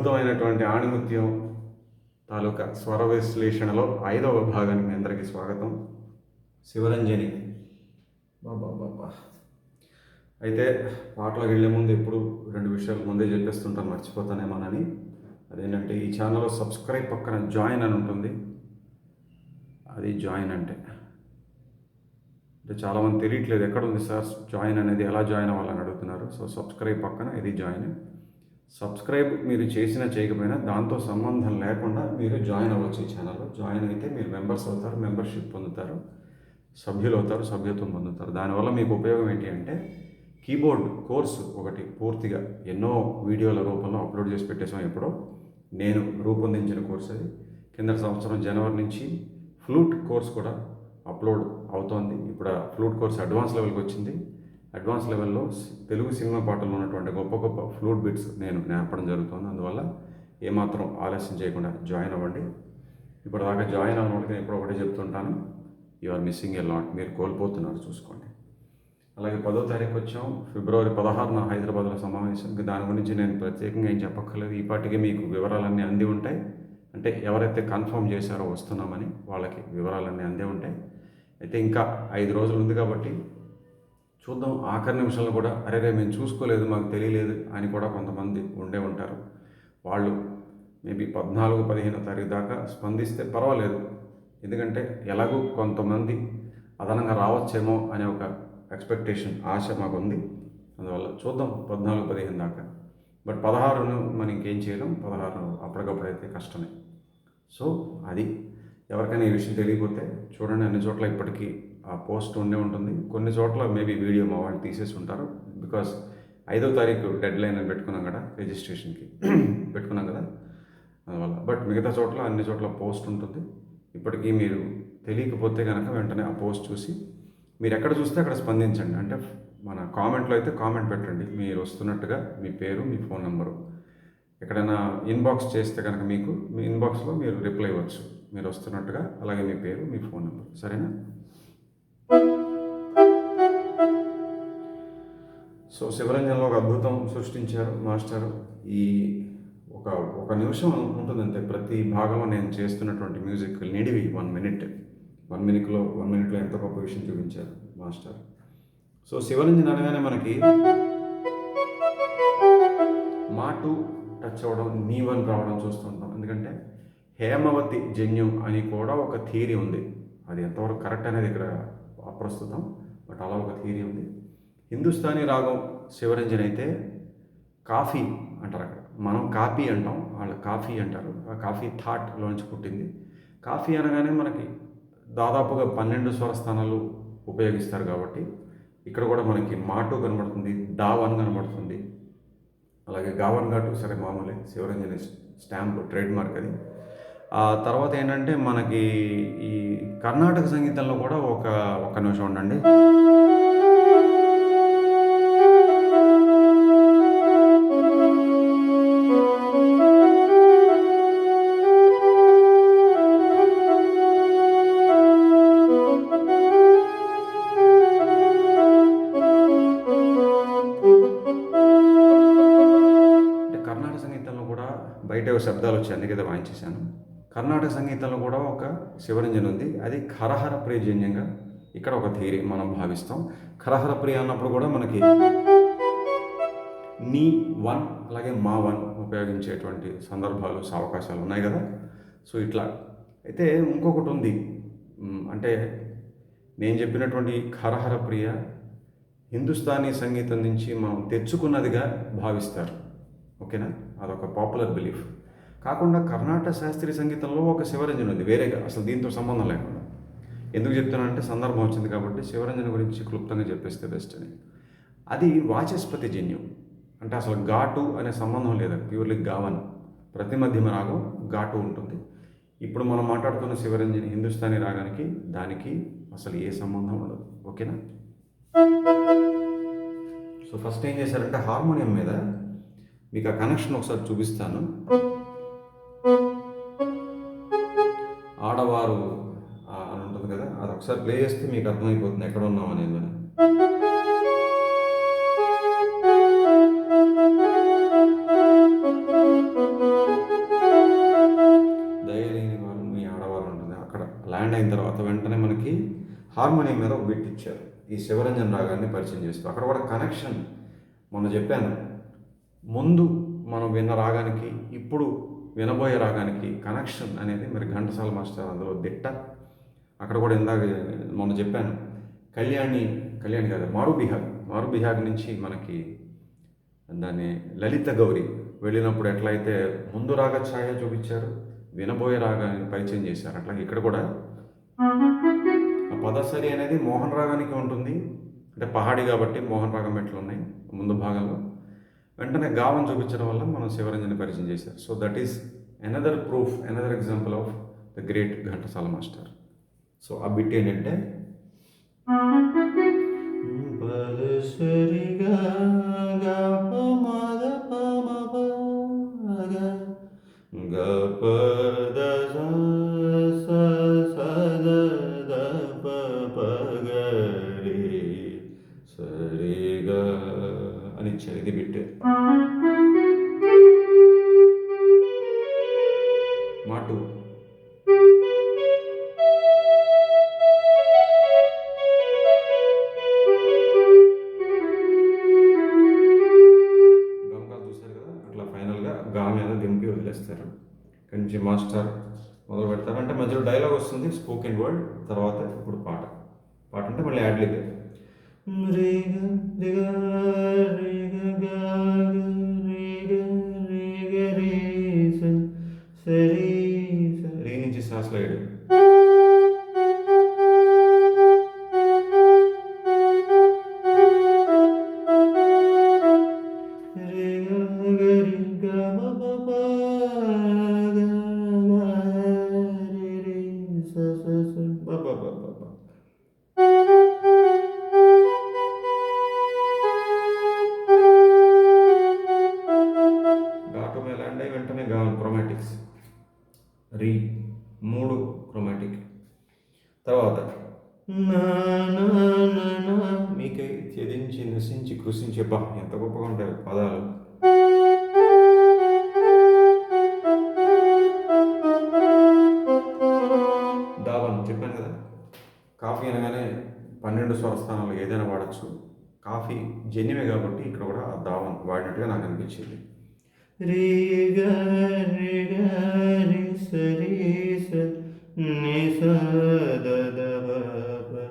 అద్భుతమైనటువంటి ఆణిముత్యం తాలూకా స్వర విశ్లేషణలో 5వ భాగానికి మీ అందరికీ స్వాగతం. శివరంజని బాబా. అయితే పాటలకు వెళ్ళే ముందు ఎప్పుడు 2 విషయాలు ముందే చెప్పేస్తుంటాను, మర్చిపోతానేమోనని. అదేంటంటే ఈ ఛానల్లో సబ్స్క్రైబ్ పక్కన జాయిన్ అని ఉంటుంది. అది జాయిన్ అంటే చాలామంది తెలియట్లేదు, ఎక్కడ ఉంది సార్ జాయిన్ అనేది, ఎలా జాయిన్ అవ్వాలని అడుగుతున్నారు. సో సబ్స్క్రైబ్ పక్కన ఇది జాయిన్. సబ్స్క్రైబ్ మీరు చేసినా చేయకపోయినా దాంతో సంబంధం లేకుండా మీరు జాయిన్ అవ్వచ్చు. ఈ ఛానల్లో జాయిన్ అయితే మీరు మెంబర్స్ అవుతారు, మెంబర్షిప్ పొందుతారు, సభ్యులు అవుతారు, సభ్యత్వం పొందుతారు. దానివల్ల మీకు ఉపయోగం ఏంటి అంటే, కీబోర్డ్ కోర్సు ఒకటి పూర్తిగా ఎన్నో వీడియోల రూపంలో అప్లోడ్ చేసి పెట్టేసాం. ఎప్పుడో నేను రూపొందించిన కోర్సు అది. కింద సంవత్సరం జనవరి నుంచి ఫ్లూట్ కోర్స్ కూడా అప్లోడ్ అవుతోంది. ఇప్పుడు ఆ ఫ్లూట్ కోర్స్ అడ్వాన్స్ లెవెల్కి వచ్చింది. అడ్వాన్స్ లెవెల్లో తెలుగు సినిమా పాటల్లో ఉన్నటువంటి గొప్ప గొప్ప ఫ్లూట్ బిట్స్ నేను నేర్పడం జరుగుతుంది. అందువల్ల ఏమాత్రం ఆలస్యం చేయకుండా జాయిన్ అవ్వండి. ఇప్పుడు దాకా జాయిన్ అవ్వడం వాళ్ళకి నేను ఎప్పుడో ఒకటే చెప్తుంటాను, you are missing a lot, మీరు కోల్పోతున్నారు, చూసుకోండి. అలాగే 10వ తారీఖు వచ్చాం, ఫిబ్రవరి 16న హైదరాబాద్లో సమావేశం. దాని గురించి నేను ప్రత్యేకంగా ఏం చెప్పక్కర్లేదు, ఈ పాటికి మీకు వివరాలన్నీ అంది ఉంటాయి. అంటే ఎవరైతే కన్ఫర్మ్ చేశారో వస్తున్నామని వాళ్ళకి వివరాలన్నీ అందే ఉంటాయి. అయితే ఇంకా 5 రోజులు ఉంది కాబట్టి చూద్దాం. ఆఖరి నిమిషంలో కూడా అరే మేము చూసుకోలేదు, మాకు తెలియలేదు అని కూడా కొంతమంది ఉండే ఉంటారు. వాళ్ళు మేబీ 14-15వ తారీఖు దాకా స్పందిస్తే పర్వాలేదు. ఎందుకంటే ఎలాగూ కొంతమంది అదనంగా రావచ్చేమో అనే ఒక ఎక్స్పెక్టేషన్, ఆశ మాకు ఉంది. అందువల్ల చూద్దాం 14-15 దాకా. బట్ 16ను మనం ఇంకేం చేయలేం. 16 అప్పటికప్పుడైతే కష్టమే. సో అది ఎవరికైనా ఈ విషయం తెలియకపోతే చూడండి, అన్ని చోట్ల ఇప్పటికీ ఆ పోస్ట్ ఉండే ఉంటుంది. కొన్ని చోట్ల మేబీ వీడియో మా వాళ్ళు తీసేసి ఉంటారు. బికాస్ 5వ తారీఖు డెడ్ లైన్ అని పెట్టుకున్నాం కదా, రిజిస్ట్రేషన్కి పెట్టుకున్నాం కదా, అందువల్ల. బట్ మిగతా చోట్ల అన్ని చోట్ల పోస్ట్ ఉంటుంది. ఇప్పటికీ మీరు తెలియకపోతే కనుక వెంటనే ఆ పోస్ట్ చూసి మీరు ఎక్కడ చూస్తే అక్కడ స్పందించండి. అంటే మన కామెంట్లో అయితే కామెంట్ పెట్టండి, మీరు వస్తున్నట్టుగా మీ పేరు, మీ ఫోన్ నెంబరు. ఎక్కడైనా ఇన్బాక్స్ చేస్తే కనుక మీకు మీ ఇన్బాక్స్లో మీరు రిప్లై ఇవ్వచ్చు, మీరు వస్తున్నట్టుగా, అలాగే మీ పేరు, మీ ఫోన్ నెంబర్. సరేనా? సో శివరంజన్లో ఒక అద్భుతం సృష్టించారు మాస్టర్. ఈ ఒక నిమిషం ఉంటుందంటే ప్రతి భాగంలో నేను చేస్తున్నటువంటి మ్యూజిక్ నిడివి 1 మినిట్. 1 మినిట్లో ఎంతో గొప్ప విషయం చూపించారు మాస్టర్. సో శివరంజన్ అనగానే మనకి మాటు టచ్ అవ్వడం, నీవన్ రావడం చూస్తుంటాం. ఎందుకంటే హేమవతి జన్యం అని కూడా ఒక థియరీ ఉంది. అది ఎంతవరకు కరెక్ట్ అనేది ఇక్కడ అప్రస్తుతం, బట్ అలా ఒక థియరీ ఉంది. హిందుస్థానీ రాగం శివరంజన్ అయితే కాఫీ అంటారు, అక్కడ మనం కాపీ అంటాం, వాళ్ళు కాఫీ అంటారు. ఆ కాఫీ థాట్లోంచి పుట్టింది. కాఫీ అనగానే మనకి దాదాపుగా 12 స్వరస్థానాలు ఉపయోగిస్తారు కాబట్టి ఇక్కడ కూడా మనకి మాటు కనబడుతుంది, డావన్ కనబడుతుంది, అలాగే గావన్ ఘాటు సరే మామూలే, శివరంజని స్టాంప్ ట్రేడ్ మార్క్ అది. ఆ తర్వాత ఏంటంటే మనకి ఈ కర్ణాటక సంగీతంలో కూడా ఒక నిమిషం ఉండండి. బయట శబ్దాలు వచ్చాయి, అందుకే వాయించేశాను. కర్ణాటక సంగీతంలో కూడా ఒక శివరంజన్ ఉంది. అది ఖరహర ప్రియజన్యంగా ఇక్కడ ఒక థియరీ మనం భావిస్తాం. ఖరహర ప్రియ అన్నప్పుడు కూడా మనకి నీ 1 అలాగే మా 1 ఉపయోగించేటువంటి సందర్భాలు, అవకాశాలు ఉన్నాయి కదా. సో ఇట్లా అయితే ఇంకొకటి ఉంది, అంటే నేను చెప్పినటువంటి ఖరహర ప్రియ హిందుస్థానీ సంగీతం నుంచి మనం తెచ్చుకున్నదిగా భావిస్తారు. ఓకేనా? అదొక పాపులర్ బిలీఫ్. కాకుండా కర్ణాటక శాస్త్రీయ సంగీతంలో ఒక శివరంజన్ ఉంది వేరేగా, అసలు దీంతో సంబంధం లేకుండా. ఎందుకు చెప్తానంటే సందర్భం వచ్చింది కాబట్టి శివరంజన్ గురించి క్లుప్తంగా చెప్పేస్తే బెస్ట్ అని. అది వాచస్పతి జన్యం, అంటే అసలు ఘాటు అనే సంబంధం లేదు, ప్యూర్లీ గావన్. ప్రతి మధ్యమ రాగం ఘాటు ఉంటుంది. ఇప్పుడు మనం మాట్లాడుతున్న శివరంజన్ హిందుస్థానీ రాగానికి దానికి అసలు ఏ సంబంధం ఉండదు. ఓకేనా? సో ఫస్ట్ ఏం చేశారంటే హార్మోనియం మీద మీకు ఆ కనెక్షన్ ఒకసారి చూపిస్తాను. ఆడవారు అని ఉంటుంది కదా, అది ఒకసారి ప్లే చేస్తే మీకు అర్థమైపోతుంది ఎక్కడ ఉన్నాం అనేది. బాగుంటుంది. అక్కడ ల్యాండ్ అయిన తర్వాత వెంటనే మనకి హార్మోనియం మీద ఒక బిట్ ఇచ్చారు. ఈ శివరంజన్ రాగాన్ని పరిచయం చేస్తూ అక్కడ కూడా కనెక్షన్ మొన్న చెప్పాను. ముందు మనం విన్న రాగానికి ఇప్పుడు వినబోయే రాగానికి కనెక్షన్ అనేది మరి ఘంటసాల మాస్టర్ అందులో దిట్ట. అక్కడ కూడా ఇందాక మొన్న చెప్పాను, కళ్యాణి కాదు, మారు బిహాగ్ నుంచి మనకి దాన్ని లలిత గౌరి వెళ్ళినప్పుడు ఎట్లయితే ముందు రాగ ఛాయ చూపించారు, వినబోయే రాగాన్ని పరిచయం చేశారు, అట్లాగే ఇక్కడ కూడా ఆ పదసరి అనేది మోహన్ రాగానికి ఉంటుంది. అంటే పహాడి కాబట్టి మోహన్ రాగం మెట్లు ఉన్నాయి ముందు భాగంలో. వెంటనే గావం చూపించడం వల్ల మనం శివరంజని పరిచయం చేశారు. So that is another proof, another example of the great Ghantasala master. So ఆ బిట్ ఏంటంటే సరిగా అని ఇచ్చారు. ఇది బిట్. మాటు గమకాలు చూశారు కదా, అట్లా ఫైనల్గా గా మీద దింపి వదిలేస్తారు. కొంచెం మాస్టర్ మొదలు పెడతారు. అంటే మధ్యలో డైలాగ్ వస్తుంది, స్పోకెన్ వర్డ్. తర్వాత ఇప్పుడు పాట అంటే మళ్ళీ యాడ్లిబ్. రీ నుంచి శ్వాసలేడు. వెంటనే క్రోమాటిక్స్ రీ 3 క్రోమాటిక్. తర్వాత మీకై త్యజించి నశించి కృషించి, బా ఎంత గొప్పగా ఉంటాయి పదాలు. దావన్ చెప్పాను కదా, కాఫీ అనగానే 12 స్వరస్థానాలు ఏదైనా వాడచ్చు. కాఫీ జన్యమే కాబట్టి ఇక్కడ కూడా ఆ దావన్ వాడినట్టుగా నాకు అనిపించింది.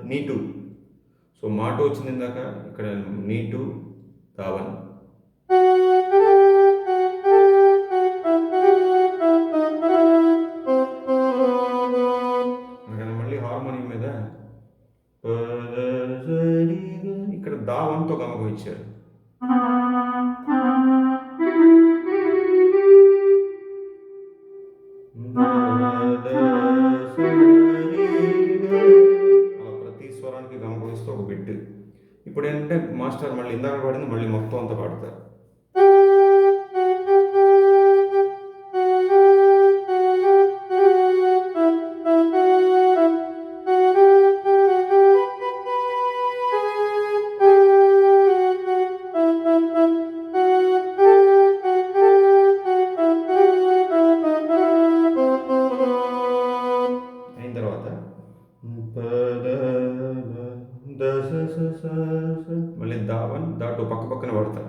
నీటు. సో మాటు వచ్చింది ఇందాక, ఇక్కడ నీటు దావన్. అందుకని మళ్ళీ హార్మోనియం మీద ఇక్కడ దావన్తో గమకం ఇచ్చారు. ప్రతి స్వరానికి గమకమిస్తూ ఒక బిట్. ఇప్పుడు ఏంటంటే మాస్టర్ మళ్ళీ ఇందాక పాడింది మళ్ళీ మొత్తం అంతా పాడతారు. అయిన తర్వాత మళ్ళీ దావన్ దాటు పక్క పక్కన పడతారు.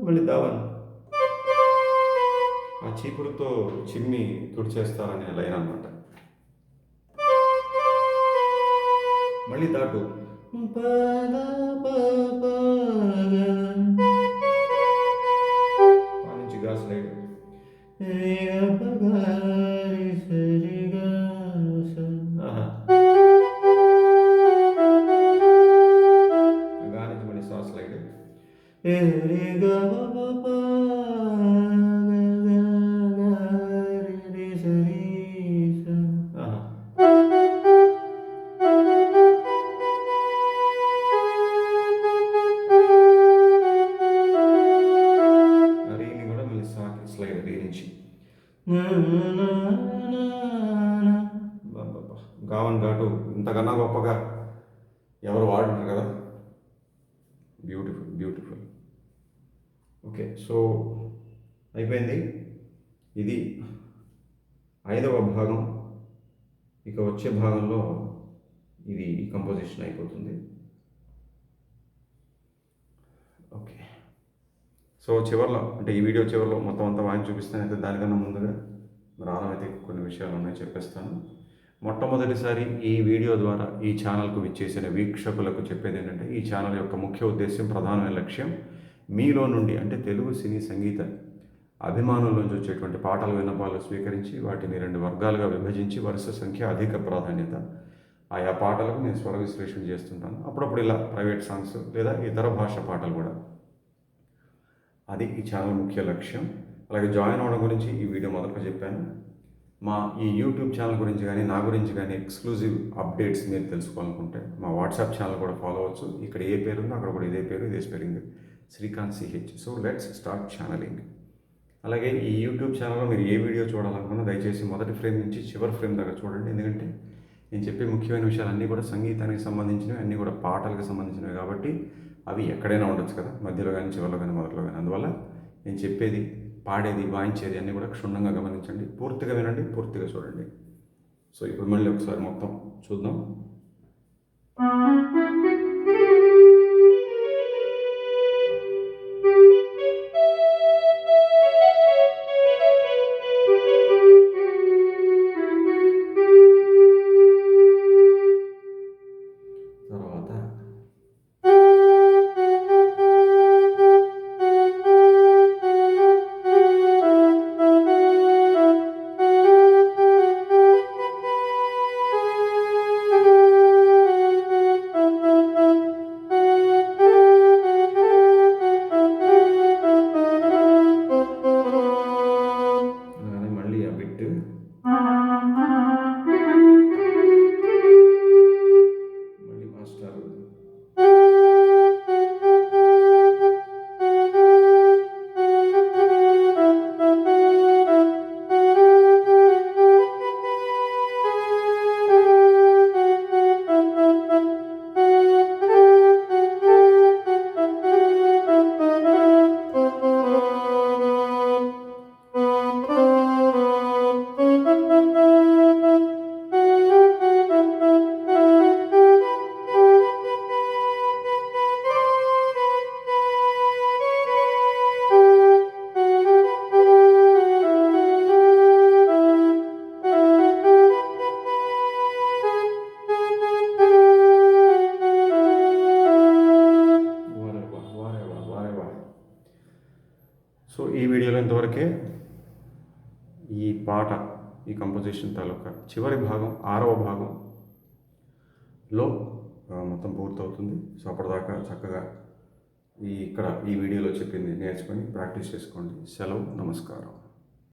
మళ్ళీ దావన్ ఆ చీపురుతో చిమ్మి తుడిచేస్తారనే లైన్ అన్నమాట. మళ్ళీ దాటు నుంచి గా స్లైడ్. గా నుంచి మళ్ళీ సా స్లైడ్. గావన్ ఘాటు ఇంతకన్నా గొప్పగా ఎవరు వాడుంటారు కదా. Beautiful beautiful. ఓకే, సో అయిపోయింది. ఇది 5వ భాగం. ఇక వచ్చే భాగంలో ఇది కంపోజిషన్ అయిపోతుంది. ఓకే, సో చివరిలో అంటే ఈ వీడియో చివరిలో మొత్తం అంతా వాయిని చూపిస్తాను. అయితే దానికన్నా ముందుగా అయితే కొన్ని విషయాలు ఉన్నాయి, చెప్పేస్తాను. మొట్టమొదటిసారి ఈ వీడియో ద్వారా ఈ ఛానల్కు విచ్చేసిన వీక్షకులకు చెప్పేది ఏంటంటే, ఈ ఛానల్ యొక్క ముఖ్య ఉద్దేశం, ప్రధానమైన లక్ష్యం మీలో నుండి అంటే తెలుగు సినీ సంగీత అభిమానుల నుంచి వచ్చేటువంటి పాటల విన్నపాలు స్వీకరించి వాటిని 2 వర్గాలుగా విభజించి వరుస సంఖ్య అధిక ప్రాధాన్యత ఆయా పాటలకు నేను స్వర విశ్లేషణ చేస్తుంటాను. అప్పుడప్పుడు ఇలా ప్రైవేట్ సాంగ్స్ లేదా ఇతర భాష పాటలు కూడా. అది ఈ ఛానల్ ముఖ్య లక్ష్యం. అలాగే జాయిన్ అవ్వడం గురించి ఈ వీడియో మొదట్లో చెప్పాను. మా ఈ యూట్యూబ్ ఛానల్ గురించి కానీ నా గురించి కానీ ఎక్స్క్లూజివ్ అప్డేట్స్ మీరు తెలుసుకోవాలనుకుంటే మా వాట్సాప్ ఛానల్ కూడా ఫాలో అవ్వచ్చు. ఇక్కడ ఏ పేరు ఉందో అక్కడ కూడా ఇదే పేరు, ఇదే spelling, Srikanth CH. So let's start channelling. అలాగే ఈ యూట్యూబ్ ఛానల్లో మీరు ఏ వీడియో చూడాలనుకున్నా దయచేసి మొదటి ఫ్రేమ్ నుంచి చివరి ఫ్రేమ్ దాకా చూడండి. ఎందుకంటే నేను చెప్పే ముఖ్యమైన విషయాలు అన్నీ కూడా సంగీతానికి సంబంధించినవి, అన్నీ కూడా పాటలకు సంబంధించినవి కాబట్టి అవి ఎక్కడైనా ఉండొచ్చు కదా, మధ్యలో కానీ చివరిలో కానీ మొదట్లో కానీ. అందువల్ల నేను చెప్పేది, పాడేది, వాయించేది అన్నీ కూడా క్షుణ్ణంగా గమనించండి, పూర్తిగా వినండి, పూర్తిగా చూడండి. సో ఇప్పుడు మళ్ళీ ఒకసారి మొత్తం చూద్దాం. సో ఈ వీడియోలో ఇంతవరకే ఈ పాట, ఈ కంపోజిషన్ తాలూకా చివరి భాగం 6వ భాగంలో మొత్తం పూర్తవుతుంది. సో అప్పటిదాకా చక్కగా ఈ వీడియోలో చెప్పింది నేర్చుకొని ప్రాక్టీస్ చేసుకోండి. సెలవు, నమస్కారం.